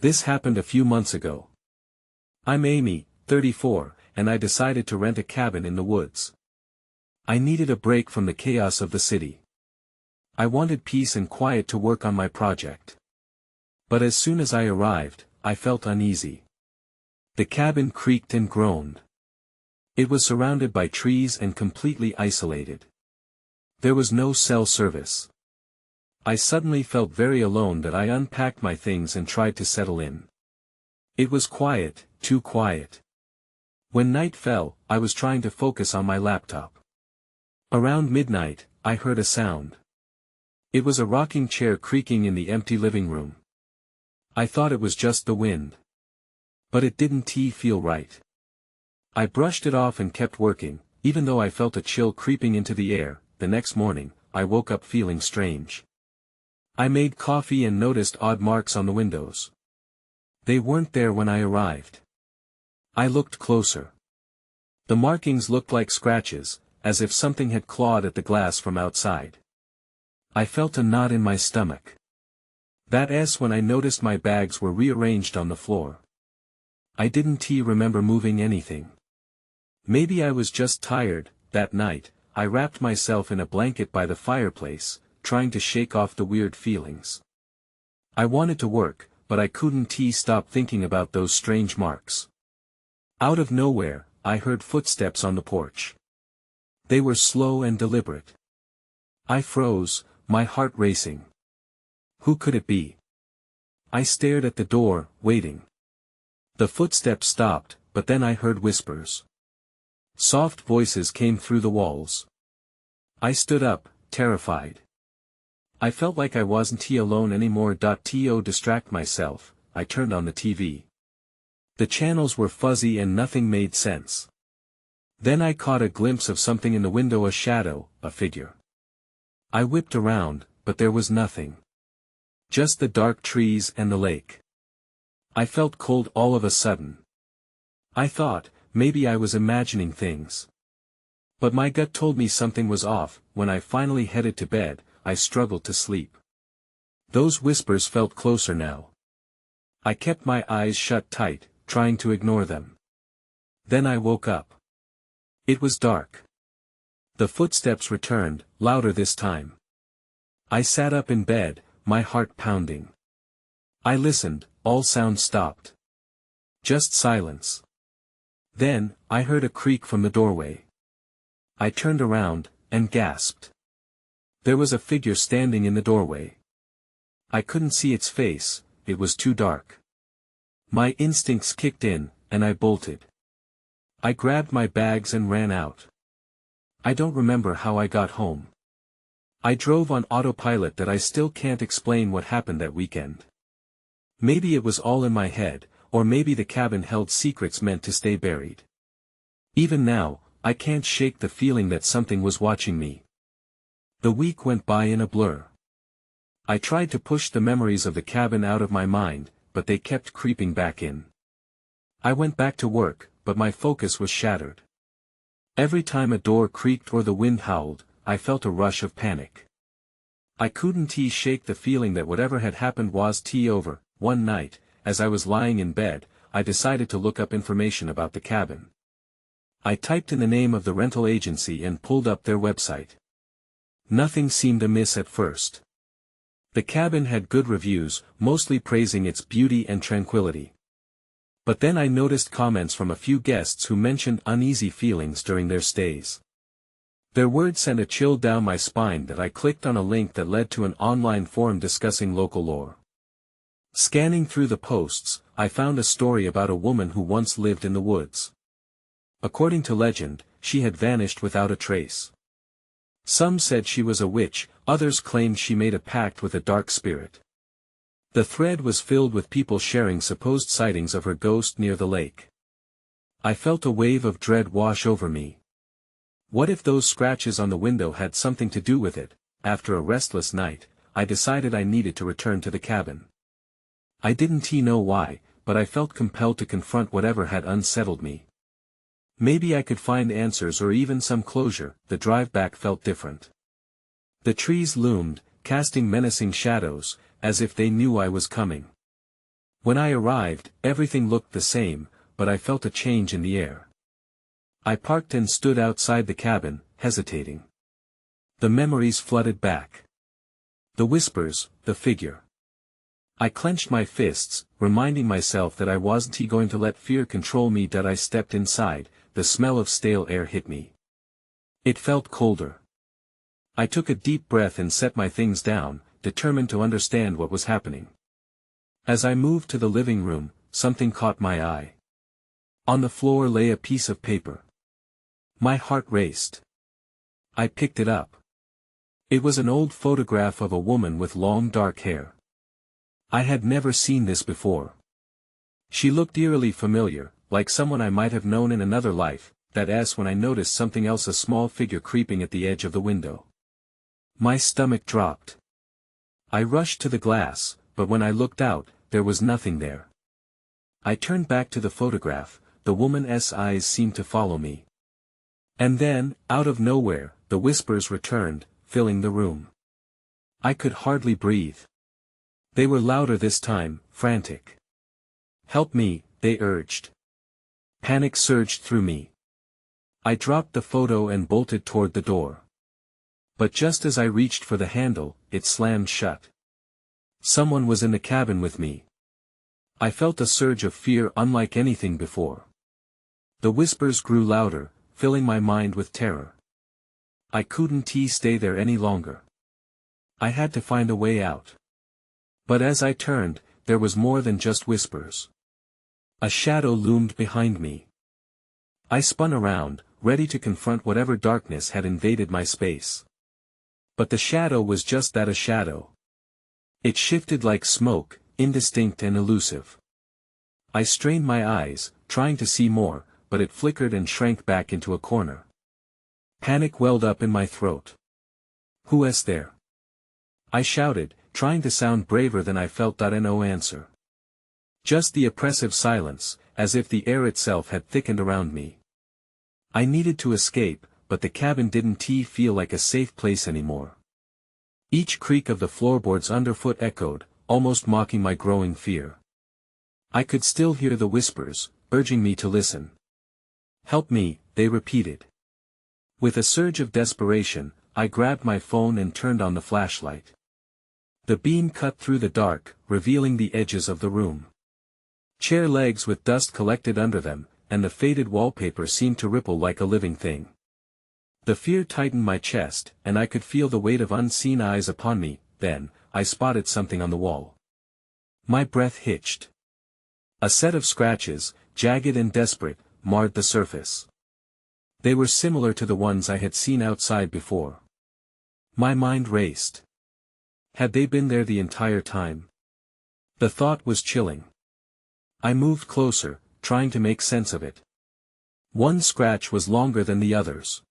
This happened a few months ago. I'm Amy, 34, and I decided to rent a cabin in the woods. I needed a break from the chaos of the city. I wanted peace and quiet to work on my project. But as soon as I arrived, I felt uneasy. The cabin creaked and groaned. It was surrounded by trees and completely isolated. There was no cell service. I suddenly felt very alone that I unpacked my things and tried to settle in. It was quiet, too quiet. When night fell, I was trying to focus on my laptop. Around midnight, I heard a sound. It was a rocking chair creaking in the empty living room. I thought it was just the wind. But it didn't feel right. I brushed it off and kept working, even though I felt a chill creeping into the air. The next morning, I woke up feeling strange. I made coffee and noticed odd marks on the windows. They weren't there when I arrived. I looked closer. The markings looked like scratches, as if something had clawed at the glass from outside. I felt a knot in my stomach. That's when I noticed my bags were rearranged on the floor. I didn't remember moving anything. Maybe I was just tired. That night, I wrapped myself in a blanket by the fireplace, trying to shake off the weird feelings. I wanted to work, but I couldn't stop thinking about those strange marks. Out of nowhere, I heard footsteps on the porch. They were slow and deliberate. I froze, my heart racing. Who could it be? I stared at the door, waiting. The footsteps stopped, but then I heard whispers. Soft voices came through the walls. I stood up, terrified. I felt like I wasn't alone anymore. To distract myself, I turned on the TV. The channels were fuzzy and nothing made sense. Then I caught a glimpse of something in the window, a shadow, a figure. I whipped around, but there was nothing. Just the dark trees and the lake. I felt cold all of a sudden. I thought, maybe I was imagining things. But my gut told me something was off. When I finally headed to bed, I struggled to sleep. Those whispers felt closer now. I kept my eyes shut tight, trying to ignore them. Then I woke up. It was dark. The footsteps returned, louder this time. I sat up in bed, my heart pounding. I listened, all sound stopped. Just silence. Then, I heard a creak from the doorway. I turned around, and gasped. There was a figure standing in the doorway. I couldn't see its face, it was too dark. My instincts kicked in, and I bolted. I grabbed my bags and ran out. I don't remember how I got home. I drove on autopilot that I still can't explain what happened that weekend. Maybe it was all in my head, or maybe the cabin held secrets meant to stay buried. Even now, I can't shake the feeling that something was watching me. The week went by in a blur. I tried to push the memories of the cabin out of my mind, but they kept creeping back in. I went back to work, but my focus was shattered. Every time a door creaked or the wind howled, I felt a rush of panic. I couldn't shake the feeling that whatever had happened was over. One night, as I was lying in bed, I decided to look up information about the cabin. I typed in the name of the rental agency and pulled up their website. Nothing seemed amiss at first. The cabin had good reviews, mostly praising its beauty and tranquility. But then I noticed comments from a few guests who mentioned uneasy feelings during their stays. Their words sent a chill down my spine that I clicked on a link that led to an online forum discussing local lore. Scanning through the posts, I found a story about a woman who once lived in the woods. According to legend, she had vanished without a trace. Some said she was a witch, others claimed she made a pact with a dark spirit. The thread was filled with people sharing supposed sightings of her ghost near the lake. I felt a wave of dread wash over me. What if those scratches on the window had something to do with it? After a restless night, I decided I needed to return to the cabin. I didn't know why, but I felt compelled to confront whatever had unsettled me. Maybe I could find answers or even some closure. The drive back felt different. The trees loomed, casting menacing shadows, as if they knew I was coming. When I arrived, everything looked the same, but I felt a change in the air. I parked and stood outside the cabin, hesitating. The memories flooded back. The whispers, the figure. I clenched my fists, reminding myself that I wasn't going to let fear control me. I stepped inside, the smell of stale air hit me. It felt colder. I took a deep breath and set my things down, determined to understand what was happening. As I moved to the living room, something caught my eye. On the floor lay a piece of paper. My heart raced. I picked it up. It was an old photograph of a woman with long dark hair. I had never seen this before. She looked eerily familiar, like someone I might have known in another life. That's when I noticed something else, a small figure creeping at the edge of the window. My stomach dropped. I rushed to the glass, but when I looked out, there was nothing there. I turned back to the photograph, the woman's eyes seemed to follow me. And then, out of nowhere, the whispers returned, filling the room. I could hardly breathe. They were louder this time, frantic. "Help me," they urged. Panic surged through me. I dropped the photo and bolted toward the door. But just as I reached for the handle, it slammed shut. Someone was in the cabin with me. I felt a surge of fear unlike anything before. The whispers grew louder, filling my mind with terror. I couldn't stay there any longer. I had to find a way out. But as I turned, there was more than just whispers. A shadow loomed behind me. I spun around, ready to confront whatever darkness had invaded my space. But the shadow was just that, a shadow. It shifted like smoke, indistinct and elusive. I strained my eyes, trying to see more, but it flickered and shrank back into a corner. Panic welled up in my throat. "Who is there?" I shouted, trying to sound braver than I felt. No answer. Just the oppressive silence, as if the air itself had thickened around me. I needed to escape, but the cabin didn't feel like a safe place anymore. Each creak of the floorboards underfoot echoed, almost mocking my growing fear. I could still hear the whispers, urging me to listen. "Help me," they repeated. With a surge of desperation, I grabbed my phone and turned on the flashlight. The beam cut through the dark, revealing the edges of the room. Chair legs with dust collected under them, and the faded wallpaper seemed to ripple like a living thing. The fear tightened my chest, and I could feel the weight of unseen eyes upon me. Then, I spotted something on the wall. My breath hitched. A set of scratches, jagged and desperate, marred the surface. They were similar to the ones I had seen outside before. My mind raced. Had they been there the entire time? The thought was chilling. I moved closer, trying to make sense of it. One scratch was longer than the others.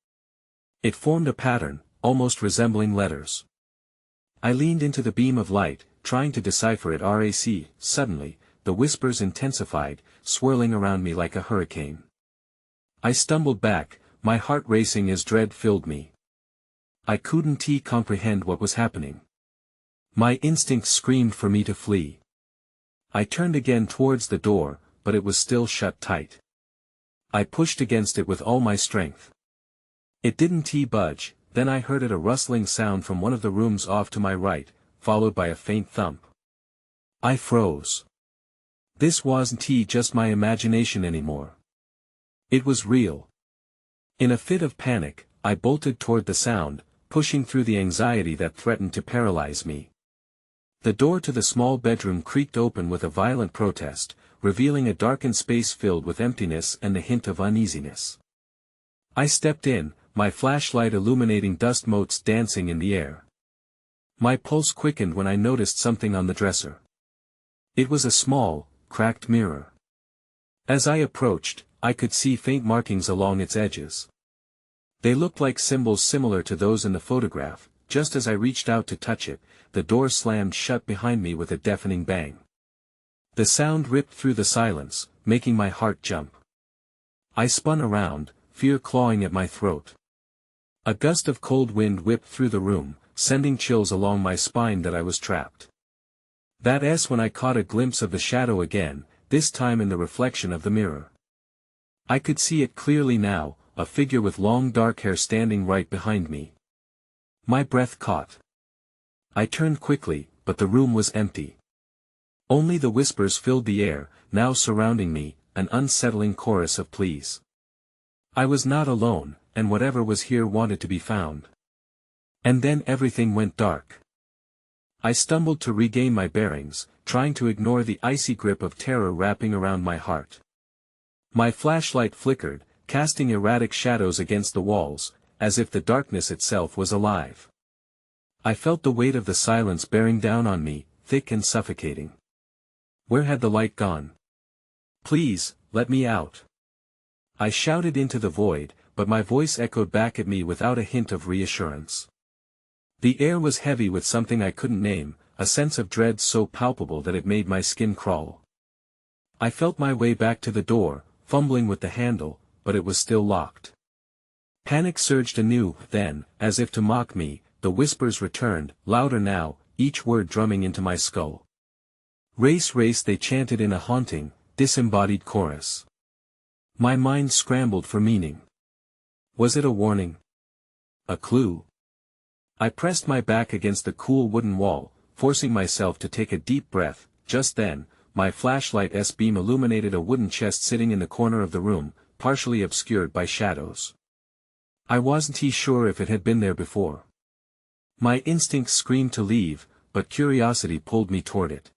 It formed a pattern, almost resembling letters. I leaned into the beam of light, trying to decipher it. Suddenly, the whispers intensified, swirling around me like a hurricane. I stumbled back, my heart racing as dread filled me. I couldn't comprehend what was happening. My instincts screamed for me to flee. I turned again towards the door, but it was still shut tight. I pushed against it with all my strength. It didn't budge. Then I heard a rustling sound from one of the rooms off to my right, followed by a faint thump. I froze. This wasn't just my imagination anymore. It was real. In a fit of panic, I bolted toward the sound, pushing through the anxiety that threatened to paralyze me. The door to the small bedroom creaked open with a violent protest, revealing a darkened space filled with emptiness and a hint of uneasiness. I stepped in, my flashlight illuminating dust motes dancing in the air. My pulse quickened when I noticed something on the dresser. It was a small, cracked mirror. As I approached, I could see faint markings along its edges. They looked like symbols similar to those in the photograph. Just as I reached out to touch it, the door slammed shut behind me with a deafening bang. The sound ripped through the silence, making my heart jump. I spun around, fear clawing at my throat. A gust of cold wind whipped through the room, sending chills along my spine. That I was trapped. That's when I caught a glimpse of the shadow again, this time in the reflection of the mirror. I could see it clearly now, a figure with long dark hair standing right behind me. My breath caught. I turned quickly, but the room was empty. Only the whispers filled the air, now surrounding me, an unsettling chorus of pleas. I was not alone, and whatever was here wanted to be found. And then everything went dark. I stumbled to regain my bearings, trying to ignore the icy grip of terror wrapping around my heart. My flashlight flickered, casting erratic shadows against the walls, as if the darkness itself was alive. I felt the weight of the silence bearing down on me, thick and suffocating. Where had the light gone? Please, let me out. I shouted into the void, but my voice echoed back at me without a hint of reassurance. The air was heavy with something I couldn't name, a sense of dread so palpable that it made my skin crawl. I felt my way back to the door, fumbling with the handle, but it was still locked. Panic surged anew, then, as if to mock me, the whispers returned, louder now, each word drumming into my skull. Race, race, they chanted in a haunting, disembodied chorus. My mind scrambled for meaning. Was it a warning? A clue? I pressed my back against the cool wooden wall, forcing myself to take a deep breath. Just then, my flashlight's beam illuminated a wooden chest sitting in the corner of the room, partially obscured by shadows. I wasn't sure if it had been there before. My instincts screamed to leave, but curiosity pulled me toward it.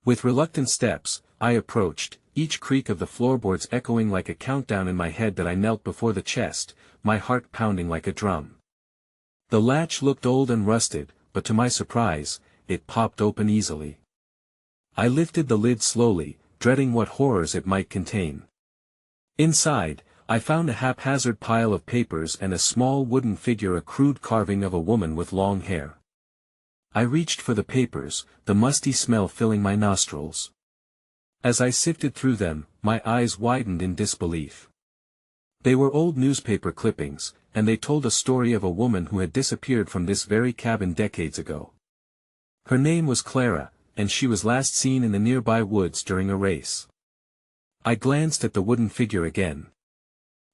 With reluctant steps, I approached, each creak of the floorboards echoing like a countdown in my head that I knelt before the chest, my heart pounding like a drum. The latch looked old and rusted, but to my surprise, it popped open easily. I lifted the lid slowly, dreading what horrors it might contain. Inside, I found a haphazard pile of papers and a small wooden figure, a crude carving of a woman with long hair. I reached for the papers, the musty smell filling my nostrils. As I sifted through them, my eyes widened in disbelief. They were old newspaper clippings, and they told a story of a woman who had disappeared from this very cabin decades ago. Her name was Clara, and she was last seen in the nearby woods during a race. I glanced at the wooden figure again.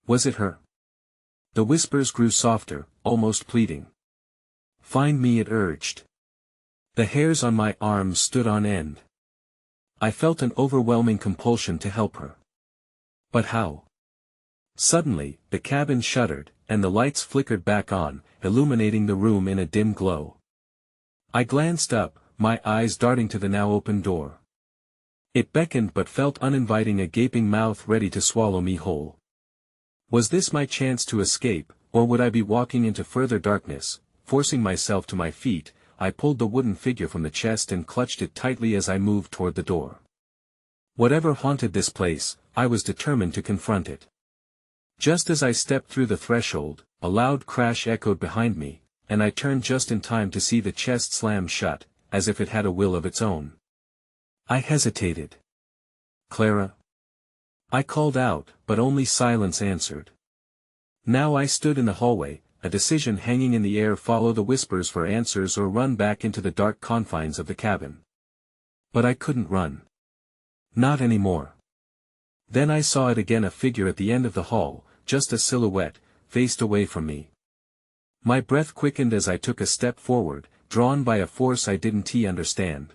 Was it her? The whispers grew softer, almost pleading. Find me, it urged. The hairs on my arms stood on end. I felt an overwhelming compulsion to help her. But how? Suddenly, the cabin shuddered, and the lights flickered back on, illuminating the room in a dim glow. I glanced up, my eyes darting to the now open door. It beckoned but felt uninviting, a gaping mouth ready to swallow me whole. Was this my chance to escape, or would I be walking into further darkness? Forcing myself to my feet, I pulled the wooden figure from the chest and clutched it tightly as I moved toward the door. Whatever haunted this place, I was determined to confront it. Just as I stepped through the threshold, a loud crash echoed behind me, and I turned just in time to see the chest slam shut, as if it had a will of its own. I hesitated. Clara? I called out, but only silence answered. Now I stood in the hallway, a decision hanging in the air: follow the whispers for answers or run back into the dark confines of the cabin. But I couldn't run. Not anymore. Then I saw it again, a figure at the end of the hall, just a silhouette, faced away from me. My breath quickened as I took a step forward, drawn by a force I didn't understand.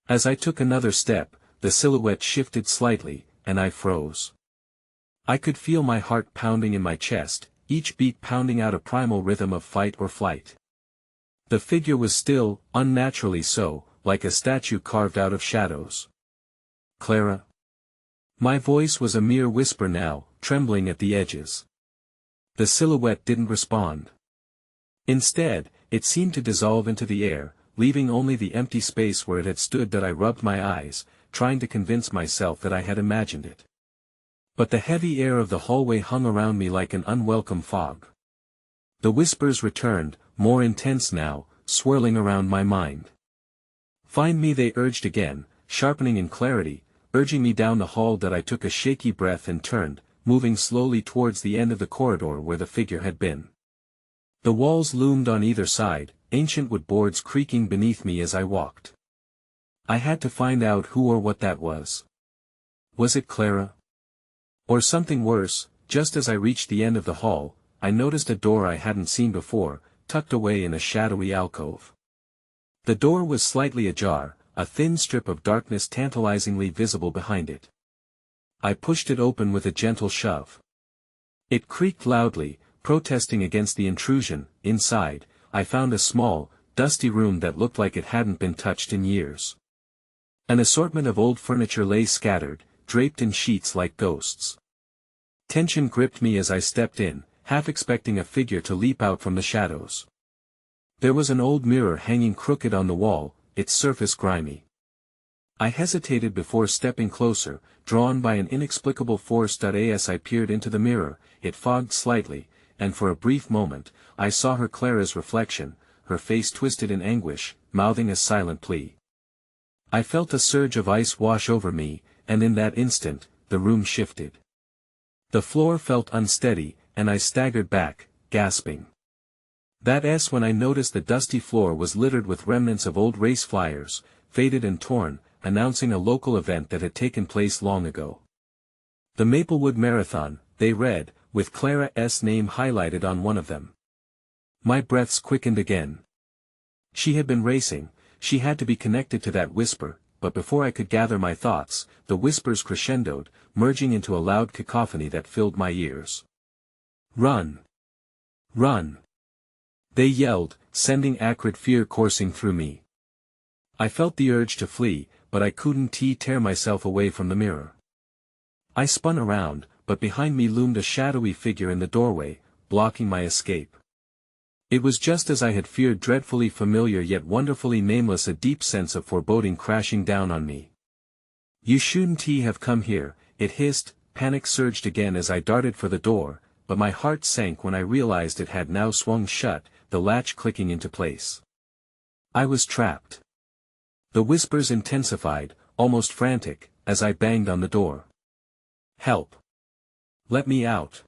As I took another step, the silhouette shifted slightly, and I froze. I could feel my heart pounding in my chest, each beat pounding out a primal rhythm of fight or flight. The figure was still, unnaturally so, like a statue carved out of shadows. Clara? My voice was a mere whisper now, trembling at the edges. The silhouette didn't respond. Instead, it seemed to dissolve into the air, leaving only the empty space where it had stood. That I rubbed my eyes, trying to convince myself that I had imagined it. But the heavy air of the hallway hung around me like an unwelcome fog. The whispers returned, more intense now, swirling around my mind. Find me, they urged again, sharpening in clarity, urging me down the hall. That I took a shaky breath and turned, moving slowly towards the end of the corridor where the figure had been. The walls loomed on either side, ancient wood boards creaking beneath me as I walked. I had to find out who or what that was. Was it Clara? Or something worse? Just as I reached the end of the hall, I noticed a door I hadn't seen before, tucked away in a shadowy alcove. The door was slightly ajar, a thin strip of darkness tantalizingly visible behind it. I pushed it open with a gentle shove. It creaked loudly, protesting against the intrusion. Inside, I found a small, dusty room that looked like it hadn't been touched in years. An assortment of old furniture lay scattered, draped in sheets like ghosts. Tension gripped me as I stepped in, half expecting a figure to leap out from the shadows. There was an old mirror hanging crooked on the wall, its surface grimy. I hesitated before stepping closer, drawn by an inexplicable force. As I peered into the mirror, it fogged slightly, and for a brief moment, I saw Clara's reflection, her face twisted in anguish, mouthing a silent plea. I felt a surge of ice wash over me, and in that instant, the room shifted. The floor felt unsteady, and I staggered back, gasping. That's when I noticed the dusty floor was littered with remnants of old race flyers, faded and torn, announcing a local event that had taken place long ago. The Maplewood Marathon, they read, with Clara's name highlighted on one of them. My breaths quickened again. She had been racing, she had to be connected to that whisper, but before I could gather my thoughts, the whispers crescendoed, merging into a loud cacophony that filled my ears. Run! Run! They yelled, sending acrid fear coursing through me. I felt the urge to flee, but I couldn't tear myself away from the mirror. I spun around, but behind me loomed a shadowy figure in the doorway, blocking my escape. It was just as I had feared, dreadfully familiar yet wonderfully nameless, a deep sense of foreboding crashing down on me. You shouldn't have come here, it hissed. Panic surged again as I darted for the door, but my heart sank when I realized it had now swung shut, the latch clicking into place. I was trapped. The whispers intensified, almost frantic, as I banged on the door. Help! Let me out!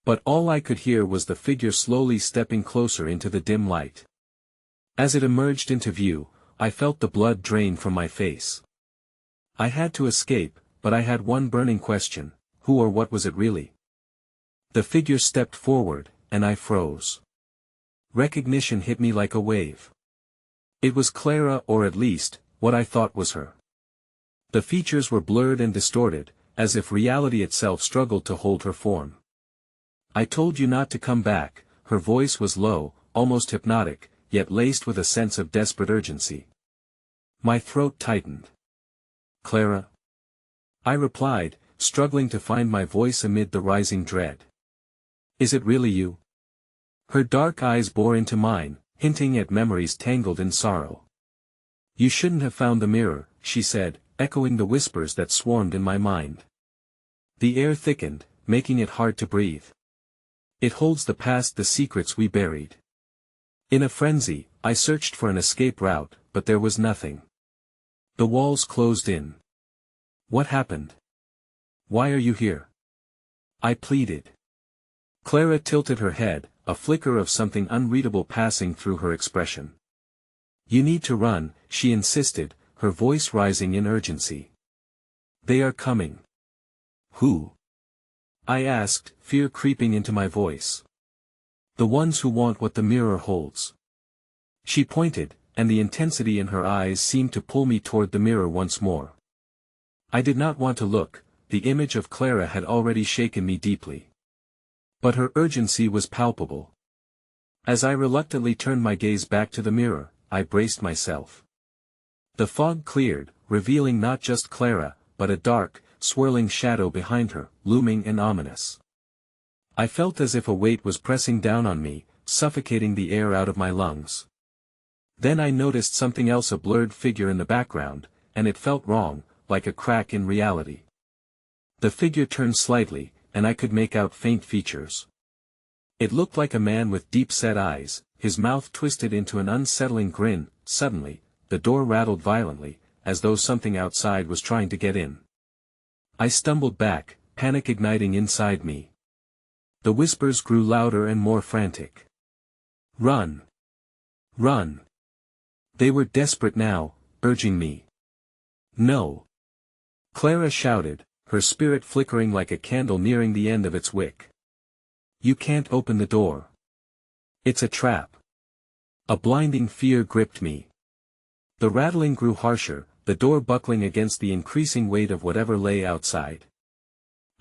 But all I could hear was the figure slowly stepping closer into the dim light. As it emerged into view, I felt the blood drain from my face. I had to escape, but I had one burning question: who or what was it really? The figure stepped forward, and I froze. Recognition hit me like a wave. It was Clara, or at least, what I thought was her. The features were blurred and distorted, as if reality itself struggled to hold her form. I told you not to come back. Her voice was low, almost hypnotic, yet laced with a sense of desperate urgency. My throat tightened. Clara? I replied, struggling to find my voice amid the rising dread. Is it really you? Her dark eyes bore into mine, hinting at memories tangled in sorrow. You shouldn't have found the mirror, she said, echoing the whispers that swarmed in my mind. The air thickened, making it hard to breathe. It holds the past, the secrets we buried. In a frenzy, I searched for an escape route, but there was nothing. The walls closed in. What happened? Why are you here? I pleaded. Clara tilted her head, a flicker of something unreadable passing through her expression. You need to run, she insisted, her voice rising in urgency. They are coming. Who? I asked, fear creeping into my voice. The ones who want what the mirror holds. She pointed, and the intensity in her eyes seemed to pull me toward the mirror once more. I did not want to look, the image of Clara had already shaken me deeply. But her urgency was palpable. As I reluctantly turned my gaze back to the mirror, I braced myself. The fog cleared, revealing not just Clara, but a dark, swirling shadow behind her, looming and ominous. I felt as if a weight was pressing down on me, suffocating the air out of my lungs. Then I noticed something else, a blurred figure in the background, and it felt wrong, like a crack in reality. The figure turned slightly, and I could make out faint features. It looked like a man with deep-set eyes, his mouth twisted into an unsettling grin. Suddenly, the door rattled violently, as though something outside was trying to get in. I stumbled back, panic igniting inside me. The whispers grew louder and more frantic. Run! Run! They were desperate now, urging me. No. Clara shouted, her spirit flickering like a candle nearing the end of its wick. You can't open the door. It's a trap. A blinding fear gripped me. The rattling grew harsher, the door buckling against the increasing weight of whatever lay outside.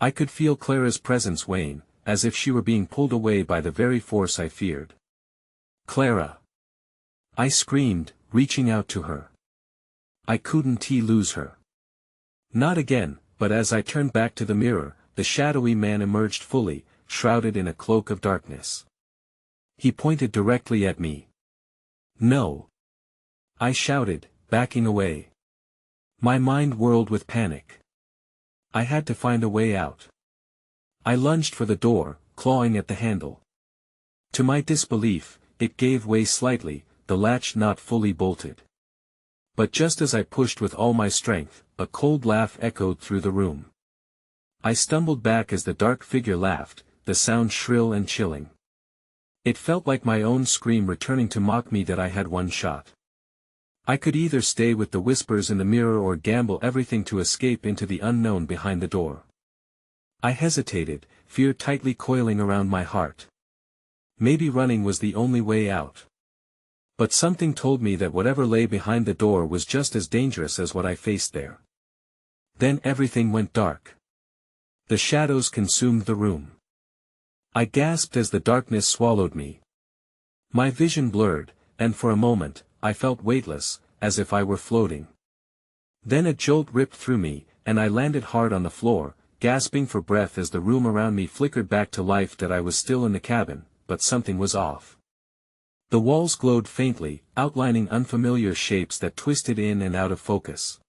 I could feel Clara's presence wane, as if she were being pulled away by the very force I feared. Clara! I screamed, reaching out to her. I couldn't lose her. Not again, but as I turned back to the mirror, the shadowy man emerged fully, shrouded in a cloak of darkness. He pointed directly at me. No! I shouted, backing away. My mind whirled with panic. I had to find a way out. I lunged for the door, clawing at the handle. To my disbelief, it gave way slightly, the latch not fully bolted. But just as I pushed with all my strength, a cold laugh echoed through the room. I stumbled back as the dark figure laughed, the sound shrill and chilling. It felt like my own scream returning to mock me that I had one shot. I could either stay with the whispers in the mirror or gamble everything to escape into the unknown behind the door. I hesitated, fear tightly coiling around my heart. Maybe running was the only way out. But something told me that whatever lay behind the door was just as dangerous as what I faced there. Then everything went dark. The shadows consumed the room. I gasped as the darkness swallowed me. My vision blurred, and for a moment, I felt weightless, as if I were floating. Then a jolt ripped through me, and I landed hard on the floor, gasping for breath as the room around me flickered back to life. That I was still in the cabin, but something was off. The walls glowed faintly, outlining unfamiliar shapes that twisted in and out of focus.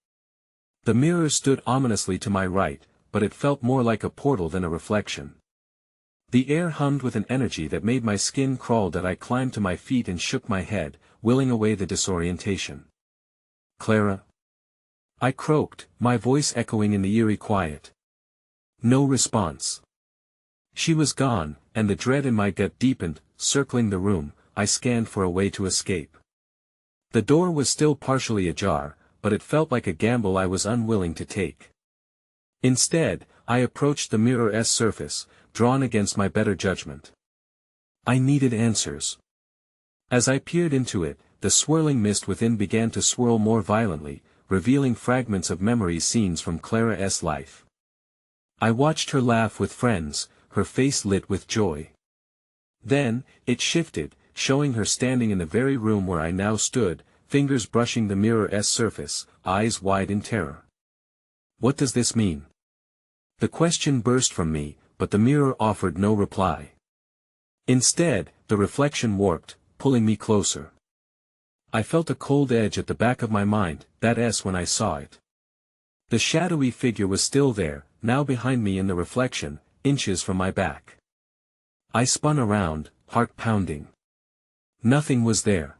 The mirror stood ominously to my right, but it felt more like a portal than a reflection. The air hummed with an energy that made my skin crawl. That I climbed to my feet and shook my head, willing away the disorientation. Clara? I croaked, my voice echoing in the eerie quiet. No response. She was gone, and the dread in my gut deepened. Circling the room, I scanned for a way to escape. The door was still partially ajar, but it felt like a gamble I was unwilling to take. Instead, I approached the mirror's surface, drawn against my better judgment. I needed answers. As I peered into it, the swirling mist within began to swirl more violently, revealing fragments of memory scenes from Clara's life. I watched her laugh with friends, her face lit with joy. Then, it shifted, showing her standing in the very room where I now stood, fingers brushing the mirror's surface, eyes wide in terror. What does this mean? The question burst from me, but the mirror offered no reply. Instead, the reflection warped, pulling me closer. I felt a cold edge at the back of my mind, when I saw it. The shadowy figure was still there, now behind me in the reflection, inches from my back. I spun around, heart pounding. Nothing was there.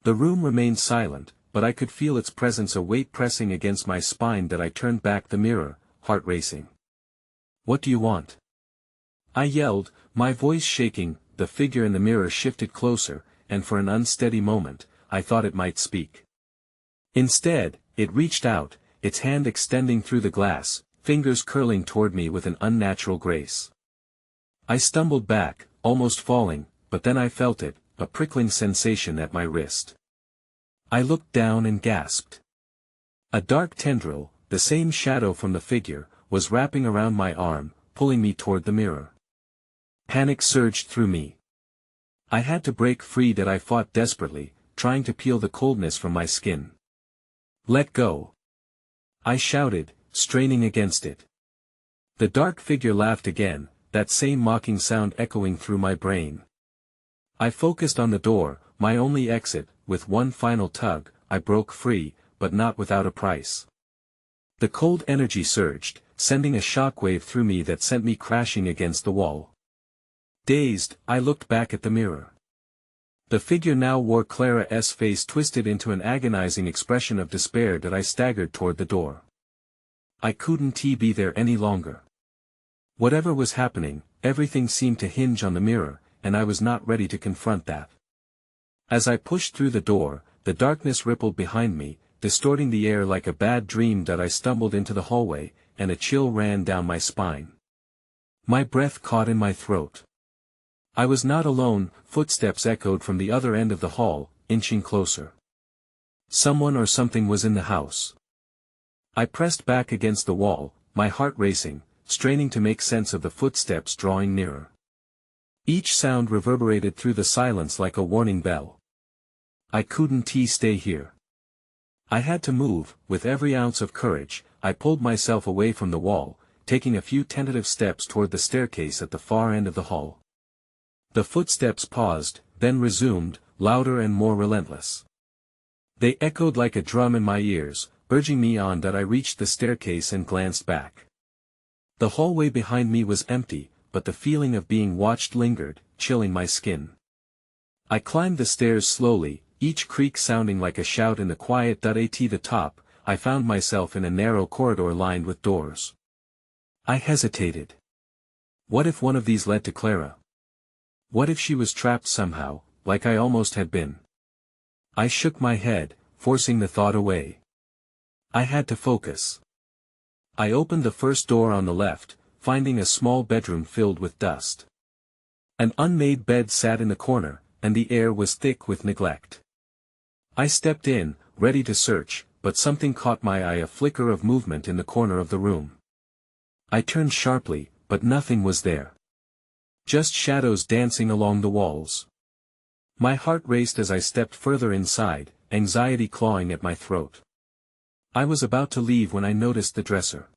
The room remained silent, but I could feel its presence, a weight pressing against my spine. That I turned back the mirror, heart racing. What do you want? I yelled, my voice shaking. The figure in the mirror shifted closer, and for an unsteady moment, I thought it might speak. Instead, it reached out, its hand extending through the glass, fingers curling toward me with an unnatural grace. I stumbled back, almost falling, but then I felt it, a prickling sensation at my wrist. I looked down and gasped. A dark tendril, the same shadow from the figure, was wrapping around my arm, pulling me toward the mirror. Panic surged through me. I had to break free. That I fought desperately, trying to peel the coldness from my skin. Let go! I shouted, straining against it. The dark figure laughed again, that same mocking sound echoing through my brain. I focused on the door, my only exit. With one final tug, I broke free, but not without a price. The cold energy surged, sending a shockwave through me that sent me crashing against the wall. Dazed, I looked back at the mirror. The figure now wore Clara's face twisted into an agonizing expression of despair. That I staggered toward the door. I couldn't be there any longer. Whatever was happening, everything seemed to hinge on the mirror, and I was not ready to confront that. As I pushed through the door, the darkness rippled behind me, distorting the air like a bad dream. I stumbled into the hallway, and a chill ran down my spine. My breath caught in my throat. I was not alone. Footsteps echoed from the other end of the hall, inching closer. Someone or something was in the house. I pressed back against the wall, my heart racing, straining to make sense of the footsteps drawing nearer. Each sound reverberated through the silence like a warning bell. I couldn't stay here. I had to move. With every ounce of courage, I pulled myself away from the wall, taking a few tentative steps toward the staircase at the far end of the hall. The footsteps paused, then resumed, louder and more relentless. They echoed like a drum in my ears, urging me on. I reached the staircase and glanced back. The hallway behind me was empty, but the feeling of being watched lingered, chilling my skin. I climbed the stairs slowly, each creak sounding like a shout in the quiet. At the top, I found myself in a narrow corridor lined with doors. I hesitated. What if one of these led to Clara? What if she was trapped somehow, like I almost had been? I shook my head, forcing the thought away. I had to focus. I opened the first door on the left, finding a small bedroom filled with dust. An unmade bed sat in the corner, and the air was thick with neglect. I stepped in, ready to search, but something caught my eye. A flicker of movement in the corner of the room. I turned sharply, but nothing was there. Just shadows dancing along the walls. My heart raced as I stepped further inside, anxiety clawing at my throat. I was about to leave when I noticed the dresser.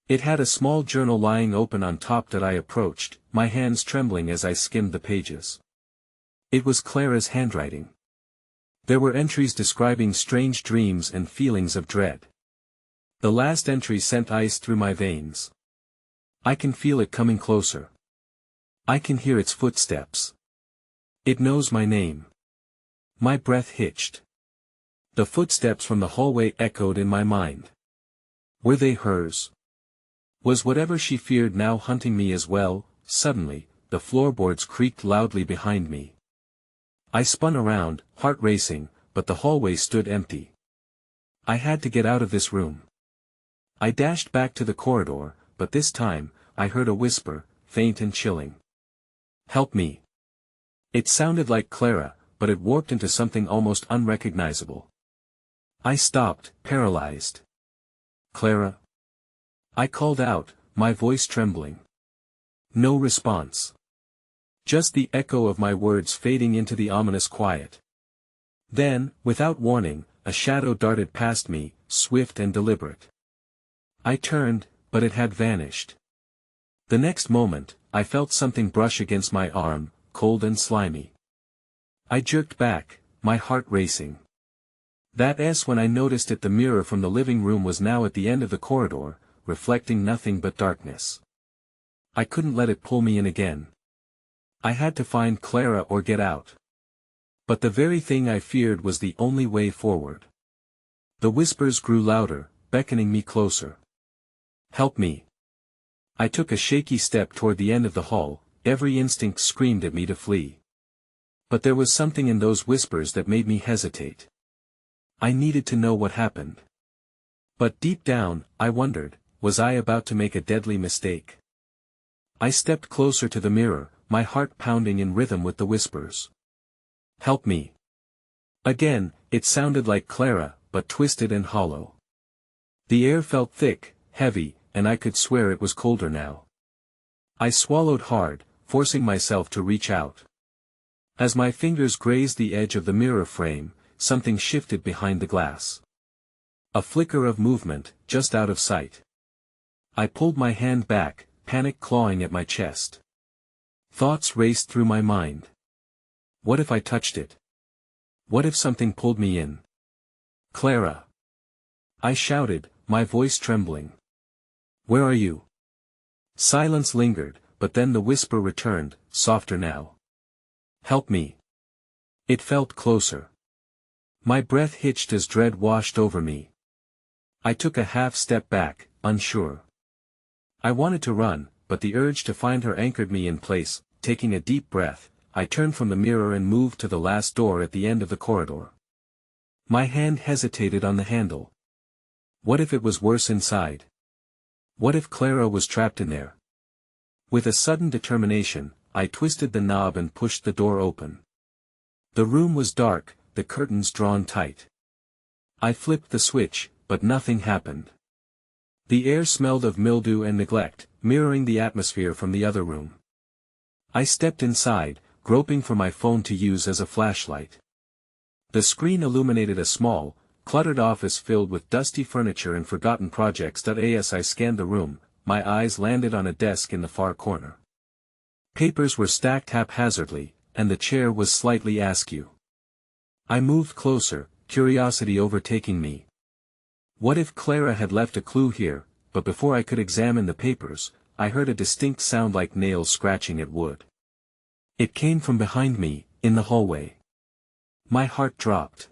It had a small journal lying open on top. I approached, my hands trembling as I skimmed the pages. It was Clara's handwriting. There were entries describing strange dreams and feelings of dread. The last entry sent ice through my veins. I can feel it coming closer. I can hear its footsteps. It knows my name. My breath hitched. The footsteps from the hallway echoed in my mind. Were they hers? Was whatever she feared now hunting me as well? Suddenly, the floorboards creaked loudly behind me. I spun around, heart racing, but the hallway stood empty. I had to get out of this room. I dashed back to the corridor, but this time, I heard a whisper, faint and chilling. Help me. It sounded like Clara, but it warped into something almost unrecognizable. I stopped, paralyzed. Clara? I called out, my voice trembling. No response. Just the echo of my words fading into the ominous quiet. Then, without warning, a shadow darted past me, swift and deliberate. I turned, but it had vanished. The next moment, I felt something brush against my arm, cold and slimy. I jerked back, my heart racing. That's when I noticed it. The mirror from the living room was now at the end of the corridor, reflecting nothing but darkness. I couldn't let it pull me in again. I had to find Clara or get out. But the very thing I feared was the only way forward. The whispers grew louder, beckoning me closer. Help me. I took a shaky step toward the end of the hall, every instinct screamed at me to flee. But there was something in those whispers that made me hesitate. I needed to know what happened. But deep down, I wondered, was I about to make a deadly mistake? I stepped closer to the mirror, my heart pounding in rhythm with the whispers. Help me. Again, it sounded like Clara, but twisted and hollow. The air felt thick, heavy, and I could swear it was colder now. I swallowed hard, forcing myself to reach out. As my fingers grazed the edge of the mirror frame, something shifted behind the glass. A flicker of movement, just out of sight. I pulled my hand back, panic clawing at my chest. Thoughts raced through my mind. What if I touched it? What if something pulled me in? Clara! I shouted, my voice trembling. Where are you? Silence lingered, but then the whisper returned, softer now. Help me. It felt closer. My breath hitched as dread washed over me. I took a half step back, unsure. I wanted to run, but the urge to find her anchored me in place. Taking a deep breath, I turned from the mirror and moved to the last door at the end of the corridor. My hand hesitated on the handle. What if it was worse inside? What if Clara was trapped in there? With a sudden determination, I twisted the knob and pushed the door open. The room was dark, the curtains drawn tight. I flipped the switch, but nothing happened. The air smelled of mildew and neglect, mirroring the atmosphere from the other room. I stepped inside, groping for my phone to use as a flashlight. The screen illuminated a small, cluttered office filled with dusty furniture and forgotten projects. As I scanned the room, my eyes landed on a desk in the far corner. Papers were stacked haphazardly, and the chair was slightly askew. I moved closer, curiosity overtaking me. What if Clara had left a clue here? But before I could examine the papers, I heard a distinct sound like nails scratching at wood. It came from behind me, in the hallway. My heart dropped.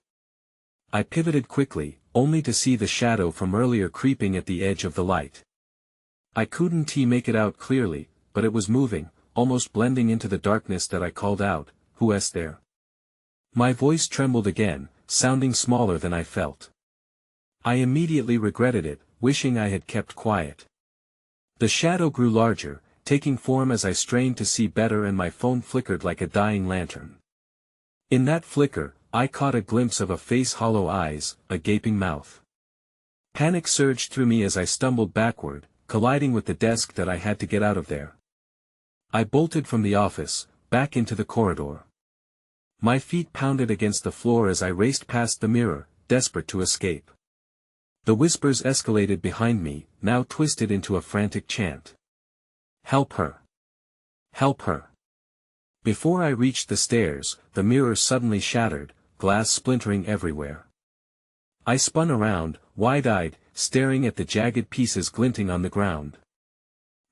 I pivoted quickly, only to see the shadow from earlier creeping at the edge of the light. I couldn't make it out clearly, but it was moving, almost blending into the darkness. I called out, "Who's there?" My voice trembled again, sounding smaller than I felt. I immediately regretted it, wishing I had kept quiet. The shadow grew larger, taking form as I strained to see better, and my phone flickered like a dying lantern. In that flicker, I caught a glimpse of a face, hollow eyes, a gaping mouth. Panic surged through me as I stumbled backward, colliding with the desk. I had to get out of there. I bolted from the office, back into the corridor. My feet pounded against the floor as I raced past the mirror, desperate to escape. The whispers escalated behind me, now twisted into a frantic chant. "Help her! Help her!" Before I reached the stairs, the mirror suddenly shattered, glass splintering everywhere. I spun around, wide-eyed, staring at the jagged pieces glinting on the ground.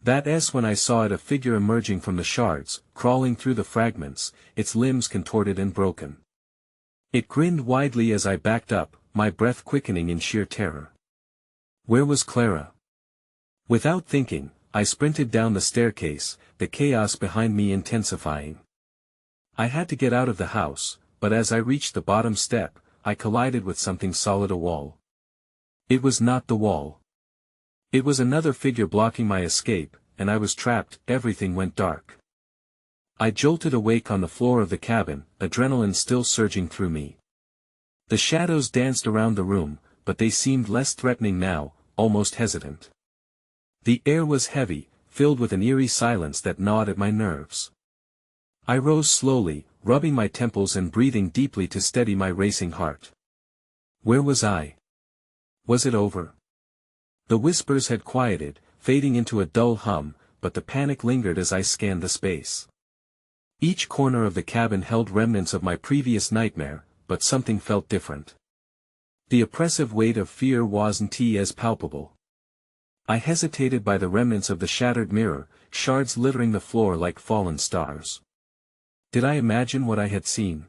That's when I saw a figure emerging from the shards, crawling through the fragments, its limbs contorted and broken. It grinned widely as I backed up, my breath quickening in sheer terror. Where was Clara? Without thinking, I sprinted down the staircase, the chaos behind me intensifying. I had to get out of the house, but as I reached the bottom step, I collided with something solid, a wall. It was not the wall. It was another figure blocking my escape, and I was trapped. Everything went dark. I jolted awake on the floor of the cabin, adrenaline still surging through me. The shadows danced around the room, but they seemed less threatening now, almost hesitant. The air was heavy, filled with an eerie silence that gnawed at my nerves. I rose slowly, rubbing my temples and breathing deeply to steady my racing heart. Where was I? Was it over? The whispers had quieted, fading into a dull hum, but the panic lingered as I scanned the space. Each corner of the cabin held remnants of my previous nightmare, but something felt different. The oppressive weight of fear wasn't as palpable. I hesitated by the remnants of the shattered mirror, shards littering the floor like fallen stars. Did I imagine what I had seen?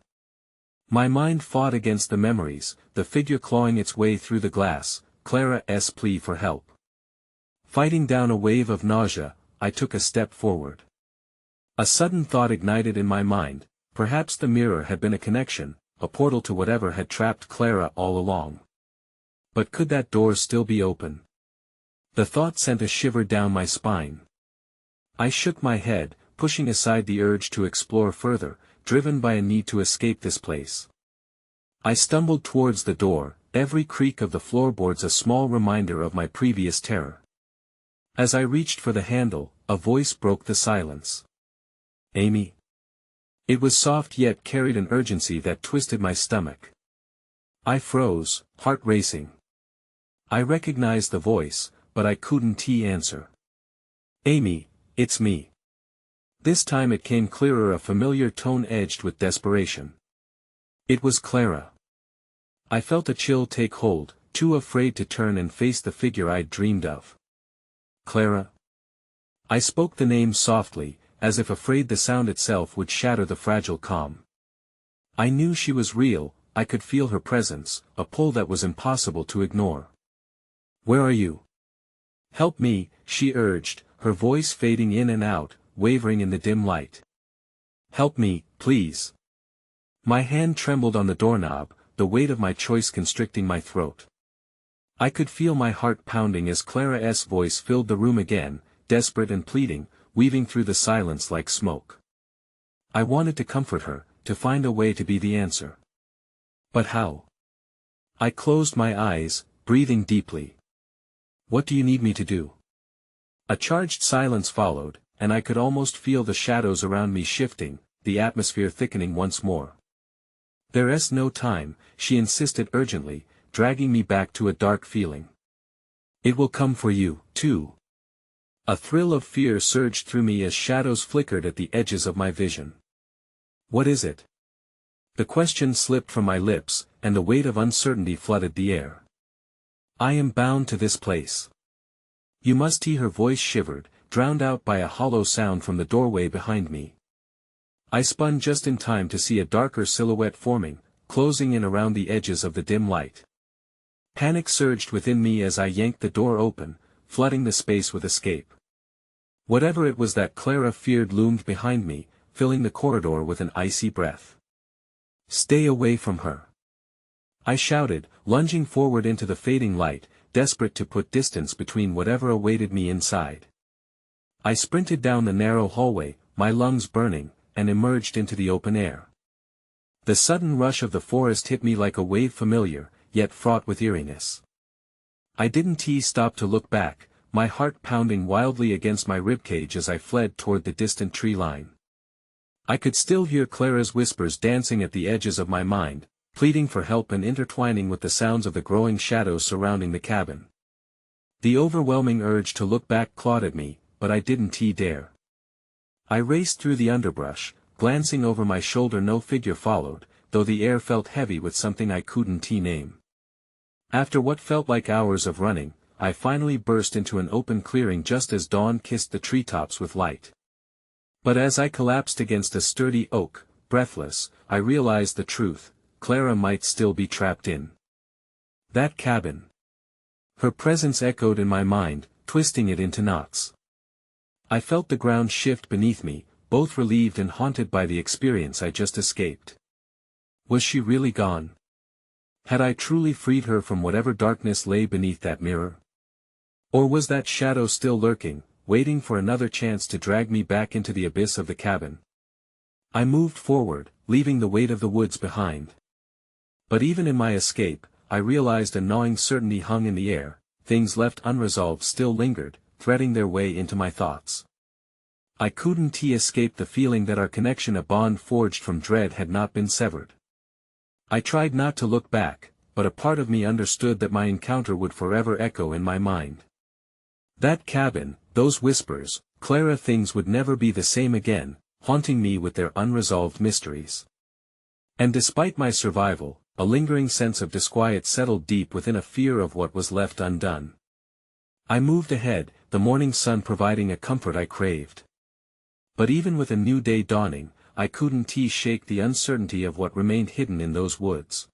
My mind fought against the memories, the figure clawing its way through the glass, Clara's plea for help. Fighting down a wave of nausea, I took a step forward. A sudden thought ignited in my mind: perhaps the mirror had been a connection, a portal to whatever had trapped Clara all along. But could that door still be open? The thought sent a shiver down my spine. I shook my head, pushing aside the urge to explore further, driven by a need to escape this place. I stumbled towards the door, every creak of the floorboards a small reminder of my previous terror. As I reached for the handle, a voice broke the silence. "Amy." It was soft yet carried an urgency that twisted my stomach. I froze, heart racing. I recognized the voice, but I couldn't answer. "Amy, it's me." This time it came clearer, a familiar tone edged with desperation. It was Clara. I felt a chill take hold, too afraid to turn and face the figure I'd dreamed of. "Clara?" I spoke the name softly, as if afraid the sound itself would shatter the fragile calm. I knew she was real, I could feel her presence, a pull that was impossible to ignore. "Where are you?" "Help me," she urged, her voice fading in and out, wavering in the dim light. "Help me, please." My hand trembled on the doorknob, the weight of my choice constricting my throat. I could feel my heart pounding as Clara's voice filled the room again, desperate and pleading, weaving through the silence like smoke. I wanted to comfort her, to find a way to be the answer. But how? I closed my eyes, breathing deeply. What do you need me to do? A charged silence followed, and I could almost feel the shadows around me shifting, the atmosphere thickening once more. There's no time, she insisted urgently, dragging me back to a dark feeling. It will come for you, too. A thrill of fear surged through me as shadows flickered at the edges of my vision. What is it? The question slipped from my lips, and the weight of uncertainty flooded the air. I am bound to this place. You must. Her voice shivered, drowned out by a hollow sound from the doorway behind me. I spun just in time to see a darker silhouette forming, closing in around the edges of the dim light. Panic surged within me as I yanked the door open, flooding the space with escape. Whatever it was that Clara feared loomed behind me, filling the corridor with an icy breath. Stay away from her. I shouted, lunging forward into the fading light, desperate to put distance between whatever awaited me inside. I sprinted down the narrow hallway, my lungs burning, and emerged into the open air. The sudden rush of the forest hit me like a wave, familiar, yet fraught with eeriness. I didn't stop to look back, my heart pounding wildly against my ribcage as I fled toward the distant tree line. I could still hear Clara's whispers dancing at the edges of my mind, pleading for help and intertwining with the sounds of the growing shadows surrounding the cabin. The overwhelming urge to look back clawed at me, but I didn't dare. I raced through the underbrush, glancing over my shoulder. No figure followed, though the air felt heavy with something I couldn't name. After what felt like hours of running, I finally burst into an open clearing just as dawn kissed the treetops with light. But as I collapsed against a sturdy oak, breathless, I realized the truth: Clara might still be trapped in that cabin. Her presence echoed in my mind, twisting it into knots. I felt the ground shift beneath me, both relieved and haunted by the experience I just escaped. Was she really gone? Had I truly freed her from whatever darkness lay beneath that mirror? Or was that shadow still lurking, waiting for another chance to drag me back into the abyss of the cabin? I moved forward, leaving the weight of the woods behind. But even in my escape, I realized a gnawing certainty hung in the air: things left unresolved still lingered, threading their way into my thoughts. I couldn't escape the feeling that our connection, a bond forged from dread, had not been severed. I tried not to look back, but a part of me understood that my encounter would forever echo in my mind. That cabin, those whispers, Clara, things would never be the same again, haunting me with their unresolved mysteries. And despite my survival, a lingering sense of disquiet settled deep within, a fear of what was left undone. I moved ahead, the morning sun providing a comfort I craved. But even with a new day dawning, I couldn't shake the uncertainty of what remained hidden in those woods.